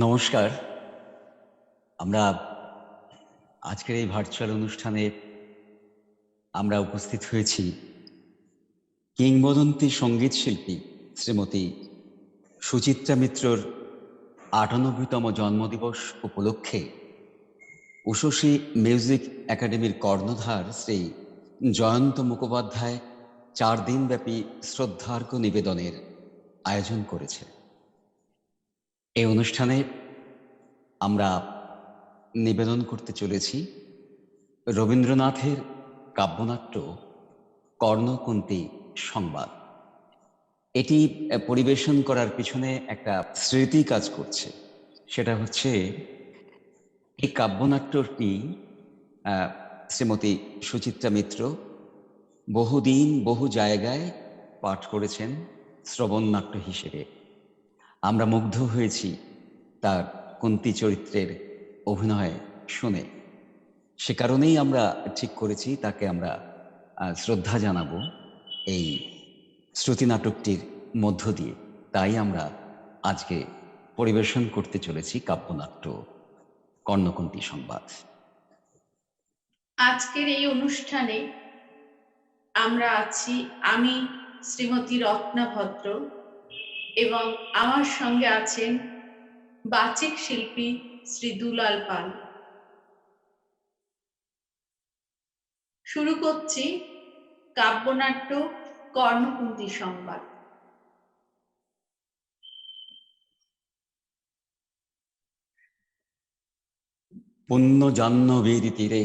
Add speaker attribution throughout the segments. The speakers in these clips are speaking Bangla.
Speaker 1: নমস্কার। আমরা আজকের এই ভার্চুয়াল অনুষ্ঠানে আমরা উপস্থিত হয়েছি কিংবদন্তি সঙ্গীত শিল্পী শ্রীমতী সুচিত্রা মিত্রর ৯৮তম জন্মদিবস উপলক্ষে উষসী মিউজিক একাডেমির কর্ণধার শ্রী জয়ন্ত মুখোপাধ্যায় ৪ দিনব্যাপী শ্রদ্ধার্ঘ্য নিবেদনের আয়োজন করেছে। এই অনুষ্ঠানে আমরা নিবেদন করতে চলেছি রবীন্দ্রনাথের কাব্যনাট্য কর্ণকুন্তী সংবাদ। এটি পরিবেশন করার পিছনে একটা স্মৃতি কাজ করছে। সেটা হচ্ছে এই কাব্যনাট্যটি শ্রীমতী সুচিত্রা মিত্র বহুদিন বহু জায়গায় পাঠ করেছেন শ্রবণ নাট্য হিসেবে। আমরা মুগ্ধ হয়েছি তার কুন্তী চরিত্রের অভিনয় শুনে। সে কারণেই আমরা ঠিক করেছি তাকে আমরা শ্রদ্ধা জানাবো এই শ্রুতি নাটকটির মধ্য দিয়ে। তাই আমরা আজকে পরিবেশন করতে চলেছি কাব্যনাট্য কর্ণকুন্তী সংবাদ।
Speaker 2: আজকের এই অনুষ্ঠানে আমরা আছি আমি শ্রীমতী রত্না ভদ্র এবং আমার সঙ্গে আছেন বাচিক শিল্পী শ্রী দুলাল পাল। শুরু করছি কাব্যনাট্য কর্ণকুন্তী সংবাদ।
Speaker 1: পুণ্য জাহ্নবীর তীরে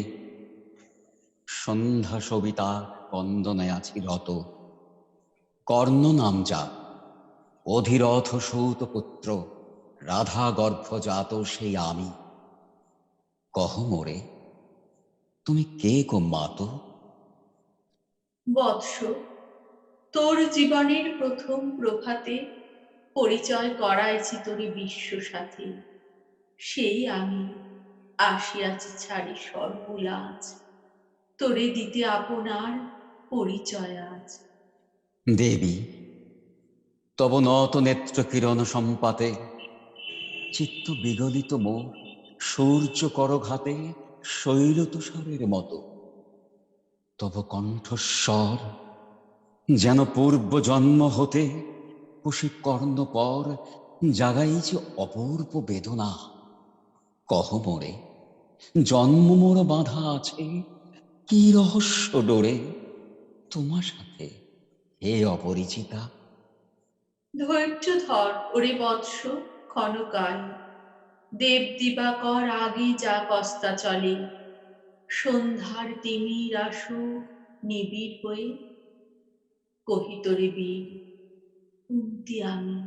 Speaker 1: সন্ধ্যা সবিতা বন্দনে আছি রত। কর্ণ নাম যা অধিরথ সূত পুত্র, রাধা গর্ভজাত সেই আমি। কহ মোরে তুমি কে গো মাতো?
Speaker 2: বৎস, তোর জীবনের প্রথম প্রভাতে পরিচয় করাইছি তোরে বিশ্ব সাথী। সেই আমি আসিয়াছি ছাড়ি সর্বলাজ, তোরে দিতে আপনার পরিচয় আজ।
Speaker 1: দেবী, তব নত নেত্র কিরণ সম্পাতে চিত্ত বিগলিত মোর সূর্য করঘাতে শৈল তুষারের মতো। তব কণ্ঠস্বর যেন পূর্ব জন্ম হতে বসে কর্ণপর জাগাইছে অপূর্ব বেদনা। কহ মোরে জন্ম মোর বাঁধা আছে কি রহস্য ডোরে তোমার সাথে হে অপরিচিতা?
Speaker 2: ধৈর্য ধর ওরে বৎস ক্ষণকাল, দেব দিবাকর আগে যা কস্তা চলে। সন্ধ্যার তিমির আসু নিবিড় হয়ে কহিতরে বীর কুন্তি আমি।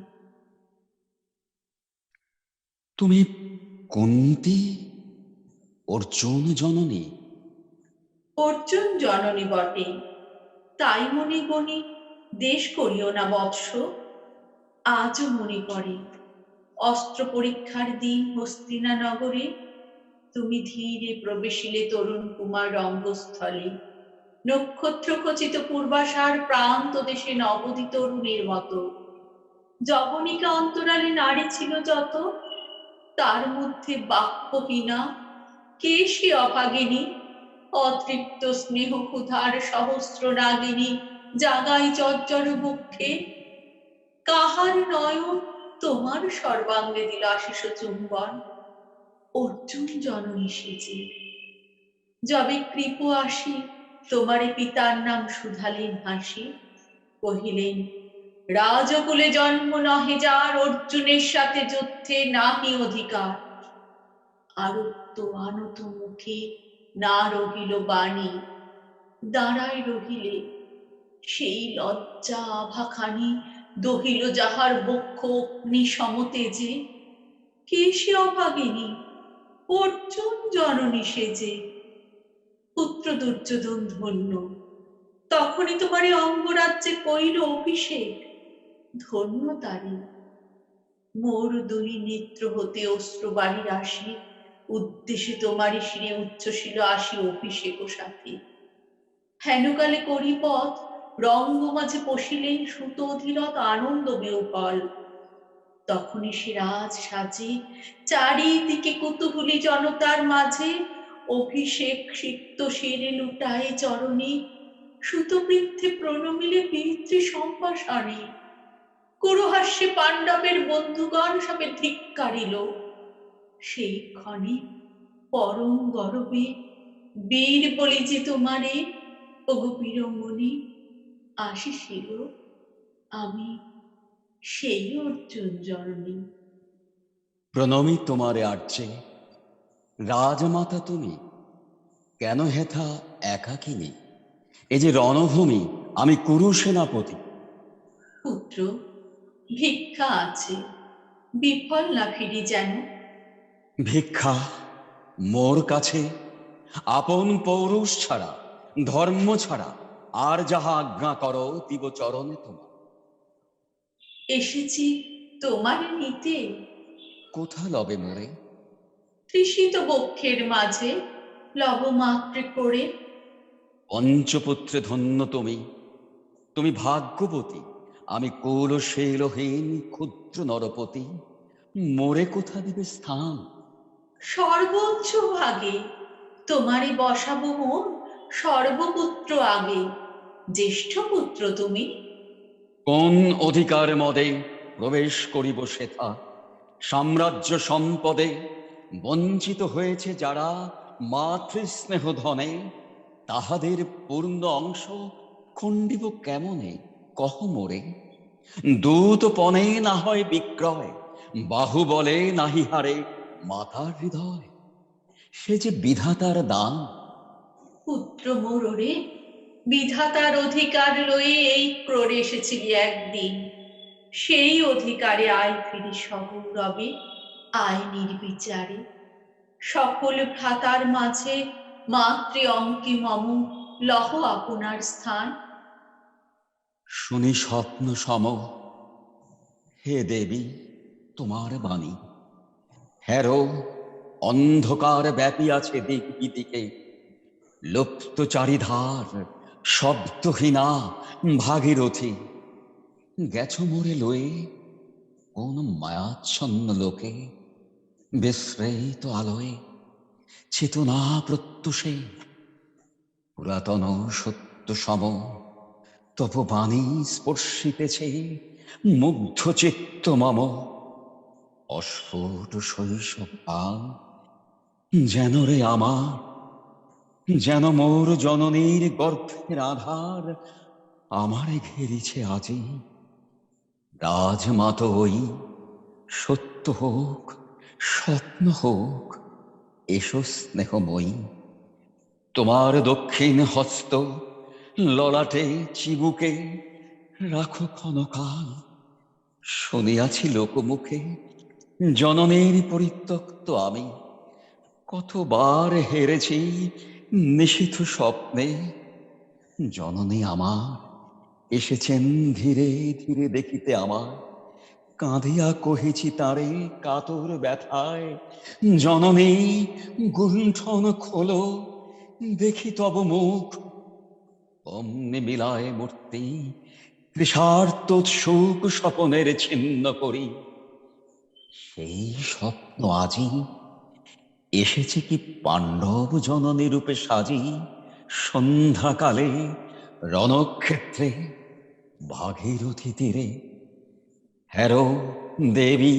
Speaker 1: তুমি কুন্তী অর্জুন জননী?
Speaker 2: অর্জুন জননী বটে, তাই মনে গণি দেশ করিও না বৎস। আজও মনে পড়ে অস্ত্র পরীক্ষার দিন হস্তিনা নগরে তুমি ধীরে প্রবেশিলে তরুণ কুমার রঙ্গস্থলে। নক্ষত্র খচিত পূর্বাশার প্রান্ত দেশে নবদী তরুণের মতো। যবনিকা অন্তরালে নারী ছিল যত, তার মধ্যে বাক্যহীনা কে সে অভাগিনী। অতৃপ্ত স্নেহ ক্ষুধার সহস্র রাগিনী জাগাই চজ্জর বক্ষে। কাহার নয়ন তোমার সর্বাঙ্গে দিল আশিস চুম্বন। অর্জুন জননী সেজে যবে কৃপ আসি তোমারে পিতার নাম শুধালেন হাসি। কহিলেন রাজকুলে জন্ম নহে যার, অর্জুনের সাথে যুদ্ধে নাহি অধিকার। আরক্ত আনত মুখে না রহিল বাণী, দাঁড়ায় রহিলে সেই লজ্জা আভাখানি। দহিল যাহার বক্ষ অগ্নি সমতেজে, কে সে অভাগিনী অর্জুন জননী সেজে। পুত্র দুর্যোধন ধন্য, তখনই তোমারে অঙ্গরাজ্যে কইল অভিষেক। ধন্য তারে, মোর দুই নেত্র হতে অশ্রু বাড়ির আসি। উদ্দেশ্যে তোমারই শিরে উচ্চশীল আসি অভিষেক ও সাথে। হেনকালে করিপথ রঙ্গ মাঝে পশিলেন সুত অধিরথ আনন্দ বিহ্বল। তখনই সে রাজ সাজে চারিদিকে কুতূহলী জনতার মাঝে অভিষেক সিক্ত শিরে লুটায় চরণে সুতবৃদ্ধে প্রণমিলে পিতৃ সম্ভাষণে কুরুহাস্যে পাণ্ডবের বন্ধুগণ সবে ধিক্কারিল সেই ক্ষণে পরম গরবে বীর বলি যে তোমারে ওগো বীরমণি আসিছিল আমি সেই অর্জুন জননী।
Speaker 1: প্রণমি তোমারে আর্যে, রাজমাতা তুমি, কেন হেথা একাকিনী? এ যে রণভূমি, আমি কুরু সেনাপতি।
Speaker 2: পুত্র, ভিক্ষা আছে, বিফল না ফিরি যেন।
Speaker 1: ভিক্ষা মোর কাছে আপন পৌরুষ ছাড়া, ধর্ম ছাড়া আর যাহা আজ্ঞা করো দিব চরণে তোমার।
Speaker 2: এসেছি তোমারে নিতে,
Speaker 1: কোথা লবে মোরে?
Speaker 2: তৃষিত বক্ষের মাঝে লবমাত্রে করে।
Speaker 1: পঞ্চপুত্রে ধন্য তুমি, তুমি ভাগ্যবতী, আমি কুলশীলহীন ক্ষুদ্র নরপতি। মোরে কোথা দিবে স্থান?
Speaker 2: সর্বোচ্চ ভাগে তোমারে বসাবো মোর সর্বপুত্র আগে। জ্যেষ্ঠ পুত্র তুমি,
Speaker 1: কোন অধিকার মদে প্রবেশ করিব সেথা? সাম্রাজ্য সম্পদে বঞ্চিত হয়েছে যারা মাতৃস্নেহ ধনে, তাহাদের পূর্ণ অংশ খণ্ডিব কেমনে কহ মোরে? দূত পণে না হয় বিক্রয়, বাহুবলে নাহি হারে মাতার হৃদয়। সে যে বিধাতার দান।
Speaker 2: পুত্র মোর ওরে, বিধাতার অধিকার লয়ে এই ক্রোড়ে এসেছিলি একদিন। সেই অধিকারে আয় ফিরি সগৌরবে, আয় নির্বিচারে। সকল ভ্রাতার মাঝে মাতৃ অঙ্কে মম লহ আপনার স্থান।
Speaker 1: শুনি স্বপ্ন সম, হে দেবী তোমার বাণী। হেরো অন্ধকার ব্যাপী আছে দিক বিদিকে, লুপ্ত চারিধার শব্দহীনা ভাগীরথী। গেছো মোরে লয়ে কোন মায়াচ্ছন্ন লোকে, বিস্মৃত আলোয় চেতনা প্রত্যুষে। পুরাতন সত্য সম তব বাণী স্পর্শিতেছে মুগ্ধ চিত্ত মম। অস্ফুট শৈশব গান যেন রে আমার, যেন মোর জননীর গর্ভের আধার আমারে ঘেরিছে আজি। রাজমাত ওই সত্য হোক, স্বপ্ন হোক, এসো স্নেহময়ী। তোমার দক্ষিণ হস্ত ললাটে চিবুকে রাখো ক্ষণকাল। শুনিয়াছি লোকমুখে জননীর পরিত্যক্ত আমি, কতবার হেরেছি নিশীথ স্বপ্নে। জননী আমার এসেছেন ধীরে ধীরে দেখিতে আমার, কাঁদিয়া কহেছি তারে কাতর ব্যথায়, জননী গুণ্ঠন খোলো দেখি তব মুখ। অমনি মিলায় মূর্তি তৃষার্ত সুখ স্বপনের ছিন্ন করি। সেই স্বপ্ন আজি এসেছে কি পাণ্ডব জননী রূপে সাজি, সন্ধ্যাকালে রণক্ষেত্রে ভাগীরথী তীরে। হেরো দেবী,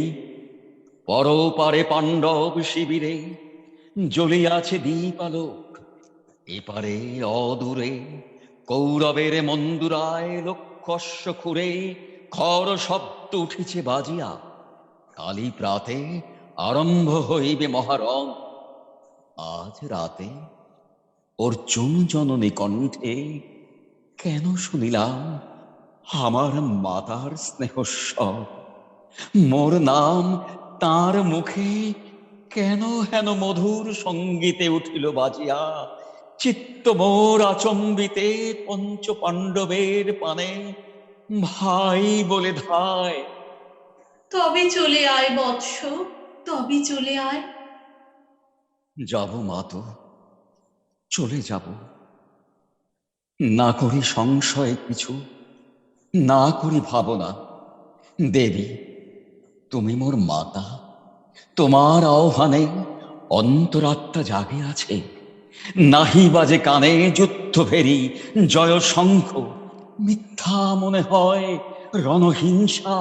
Speaker 1: পরপারে পাণ্ডব শিবিরে জ্বলিয়াছে দীপালোক। এপারে অদূরে কৌরবের মন্দুরায় লক্ষ অশ্ব খুরে খর শব্দ উঠিছে বাজিয়া। কালী প্রাতে আরম্ভ হইবে মহারণ। আজ রাতে অর্জুন জননী কণ্ঠে কেন শুনিলাম আমার মাতার স্নেহস্বর? মোর নাম তার মুখে কেন হেন মধুর সঙ্গীতে উঠিল বাজিয়া? চিত্ত মোর আচম্বিতে পঞ্চ পাণ্ডবের পানে ভাই বলে ধায়।
Speaker 2: তবে চলে আয় বৎস, তবে চলে আয়।
Speaker 1: যাব মাতো, চলে যাব, না করি সংশয় কিছু, না করি ভাবনা। দেবী তুমি মোর মাতা, তোমার আহ্বানে অন্তরাত্মা জাগে আছে। নাহি বাজে কানে যুদ্ধ ফেরি জয় শঙ্খ, মিথ্যা মনে হয় রণহিংসা,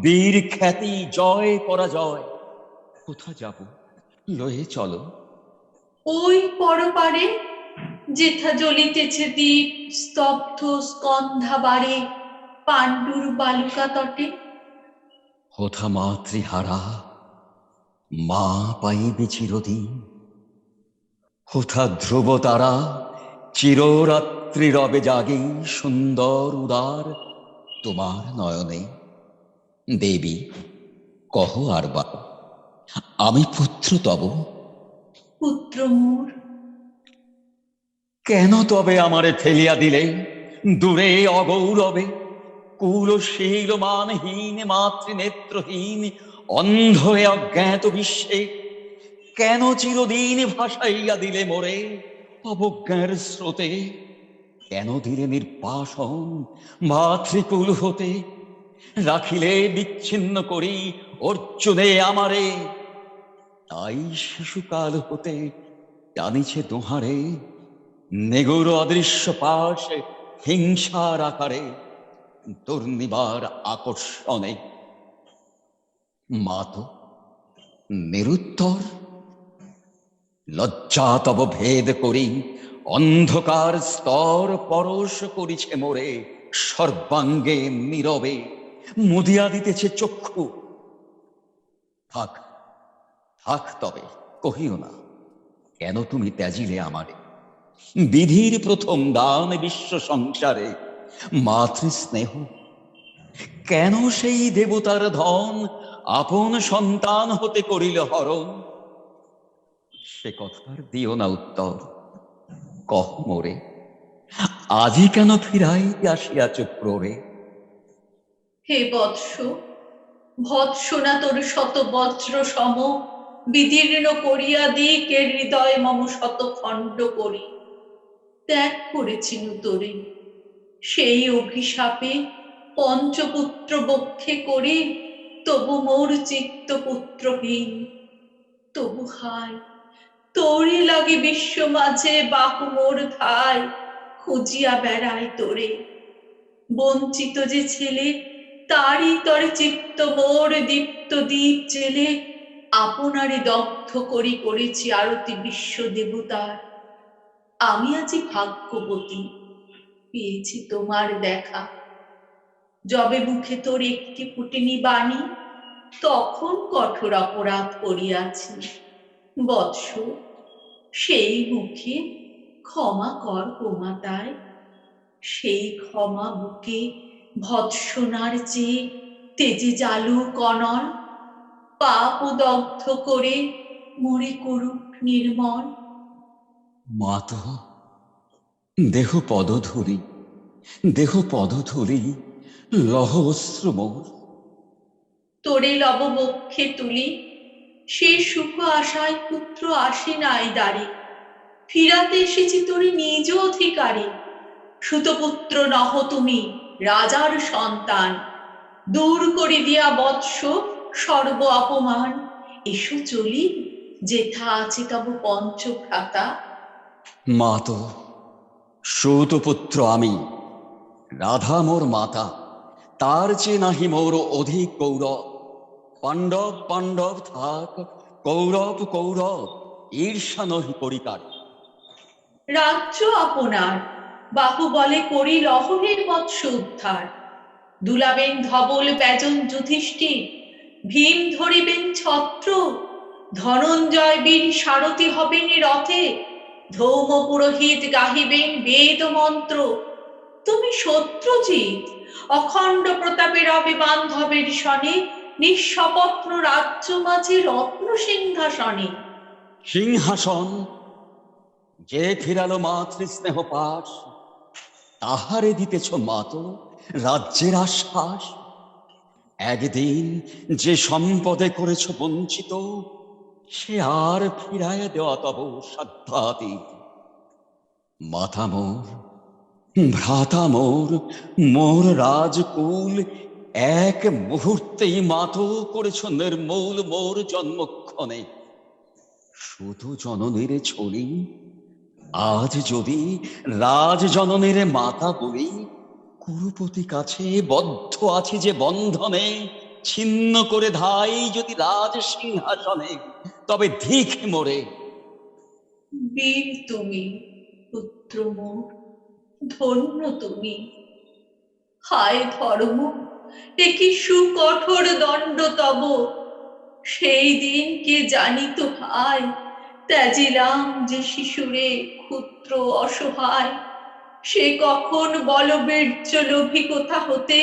Speaker 1: বীর খ্যাতি জয় পরাজয়। কোথা যাব, লয়ে চলো।
Speaker 2: ওই পরপারে যেথা জ্বলিতেছে দ্বীপ স্তব্ধ স্কন্ধাবারে পাণ্ডুর বালুকা তটে।
Speaker 1: হোথা মাতৃহারা মা পাইবে চিরদিন, হোথা ধ্রুব তারা চিররাত্রি রবে জাগে সুন্দর উদার তোমার নয়নে। দেবী, কহ আর বা, আমি পুত্র তব।
Speaker 2: পুত্র মোর,
Speaker 1: কেন তবে আমারে ফেলিয়া দিলে দূরে অগৌরবে? কুলশীল মানহীন মাতৃনেত্রহীন অন্ধ এ অজ্ঞাত বিশ্বে কেন চিরদিন ভাসাইয়া দিলে মোরে অবজ্ঞার স্রোতে? কেন দিলে নির্বাসন মাতৃকুল হতে? রাখিলে বিচ্ছিন্ন করি অর্জুনে আমারে। তাই শিশুকাল হতে টানিছে দোহারে নেগুর অদৃশ্য পাশ হিংসার আকারে দুর্নিবার আকর্ষণে। মাতো নিরুত্তর, লজ্জা তব ভেদ করি অন্ধকার স্তর পরশ করিছে মোরে সর্বাঙ্গে নীরবে মুদিয়া দিতেছে চক্ষু। থাক, থাক তবে কহিও না, কেন তুমি ত্যাজিলে আমারে? বিধির প্রথম দান বিশ্ব সংসারে মাতৃস্নেহ, কেন সেই দেবতার ধন আপন সন্তান হতে করিল হরণ? সে কথার দিও না উত্তর, কহ মোরে আজি কেন ফিরাইতে আসিয়াছ ক্রোড়ে?
Speaker 2: হে বৎস, ভৎসনা তোর শত বজ্র সম বিদীর্ণ করিয়া দিকে হৃদয় মম শত খণ্ড করি। ত্যাগ করেছিনু তোরে সেই অভিশাপে পঞ্চপুত্র বক্ষে করে, তবু মোর চিত্ত পুত্রহীন। তবু হায় তোরই লাগে বিশ্ব মাঝে বাহু মোর ধায় খুঁজিয়া বেড়ায় তোরে। বঞ্চিত যে ছেলে তারই তরে চিত্ত মোর দীপ্ত দ্বীপ জেলে আপনারে দগ্ধ করি করেছি আরতি বিশ্ব দেবতার। আমি আজি ভাগ্যবতী, পেয়েছি তোমার দেখা। যবে মুখে তোর একটি ফুটিনি বাণী, তখন কঠোর অপরাধ করিয়াছি। বৎস, সেই মুখে ক্ষমা কর গোমাতায়। সেই ক্ষমা বুকে ভৎসনার চেয়ে তেজে জালু কনল পাপ দগ্ধ করে মরে করুক নির্মল।
Speaker 1: মাতো, দেহ পদধূলি, দেহ পদধূলি লহ অশ্রু মোর।
Speaker 2: তোরে লব বক্ষে তুলি, সে সুখ আশায় পুত্র আসে নাই দ্বারে। ফিরাতে এসেছি তোরে নিজ অধিকারে। সুতপুত্র নহ তুমি, রাজার সন্তান। দূর করে দিয়া বৎস সর্ব অপমান। এসো চলি, যেথা আছে তব পঞ্চভ্রাতা।
Speaker 1: মাতো, সুতপুত্র আমি, রাধা মোর মাতা, তার চেয়ে নাহি মোর অধিক গৌরব। পাণ্ডব পাণ্ডব থাক, কৌরব কৌরব, ঈর্ষা নহি পরিকার।
Speaker 2: রাজ্য আপনার, বাহুবলে করি লহরের বৎস উদ্ধার। দুলাবেন ধবল ব্যজন যুধিষ্ঠির, ভীম ধরিবেন ছত্র। ধনঞ্জয় বীর সারথি হবেন রথে, ধৌম পুরোহিত গাহিবেন বেদ মন্ত্র। তুমি শত্রুজিৎ, অখণ্ড প্রতাপে রবে বান্ধবের সনে, নিঃস্বপ্ন রাজ্য মাঝে রত্ন সিংহাসনে।
Speaker 1: সিংহাসন যে ফিরালো মাতৃস্নেহ পাশ, তাহারে দিতেছ মাতো রাজ্যের আশ্বাস। একদিন যে সম্পদে করেছ বঞ্চিত, সে আর ফিরাইয়া দেওয়া তব সাধ্যাতীত। মাতা মোর, ভ্রাতা মোর, মোর রাজকুল এক মুহূর্তেই মাতো করেছ নির্মূল মোর জন্মক্ষণে। শুধু জননীর ছড়ি আজ যদি রাজ জননীর মাতা বলি, কুরুপতি কাছে বদ্ধ আছে যে বন্ধনে, ছিন্ন করে ধাই যদি রাজ সিংহাসনে, তবে ধিক মোরে।
Speaker 2: বীর তুমি, পুত্র মোর, ধন্য তুমি। হায় ধর্ম, এ কি সুকঠোর দণ্ড তব! সেই দিন কে জানিত ভাই, ত্যাজিলাম যে শিশুরে ক্ষুদ্র অসহায়। সে কখন বলবীর্য লোভী কোথা হতে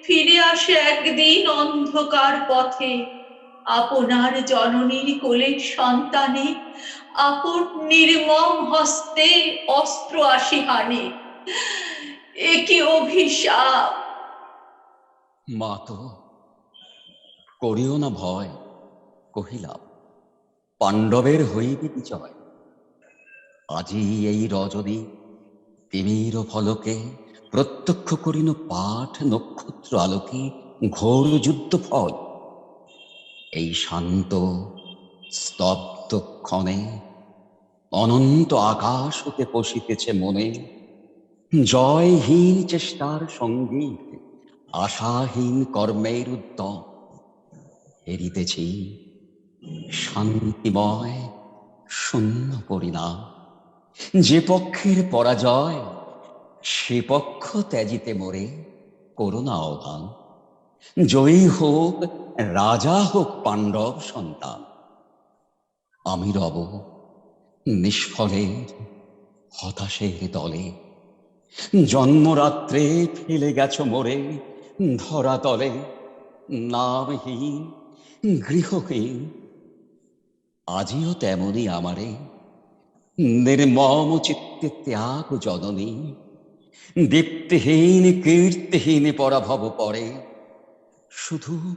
Speaker 2: ফিরে আসে একদিন অন্ধকার পথে, আপনার জননীর কোলের সন্তানে আপন নির্মম হস্তে অস্ত্র আসি হানে। এ কি অভিশাপ!
Speaker 1: মাতো, করিও না ভয়, কহিলাম, পাণ্ডবের হইবে বিজয়। আজি এই রজনী তিমির ফলকে প্রত্যক্ষ করিন পাঠ নক্ষত্র আলোকে ঘোর যুদ্ধ ফল। এই শান্ত স্তব্ধ ক্ষণে অনন্ত আকাশ হতে পশিতেছে মনে জয়হীন চেষ্টার সঙ্গীত, আশাহীন কর্মের উদ্যম। হেরিতেছি শান্তিময় শূন্য পরিণাম। যে পক্ষের পরাজয় সে পক্ষ ত্যাজিতে মোরে করুণা আহ্বান। জয়ী হোক রাজা, হোক পাণ্ডব সন্তান। আমি রব নিষ্ফলের হতাশের দলে। জন্মরাত্রে ফেলে গেছ মোরে ধরাতলে, নামহীন গৃহহীন। আজিও তেমনি আমারে নির্মম চিত্তে ত্যাগ জননী। দীপ্তিহীন কীর্তিহীন পরাভব পরে, শুধু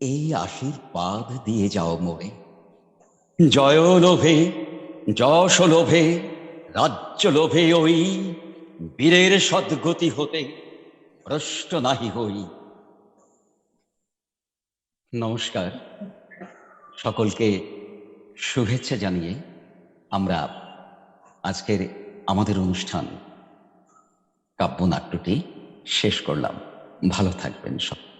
Speaker 1: এই আশীর্বাদ দিয়ে যাও মোরে। জয় লোভে, যশ লোভে, রাজ্য লোভে ওই বীরের সদ্গতি হতে ভ্রষ্ট নাহি হই। নমস্কার, সকলকে শুভেচ্ছা জানিয়ে আমরা আজকের আমাদের অনুষ্ঠান কাব্যনাট্যটি শেষ করলাম। ভালো থাকবেন সব।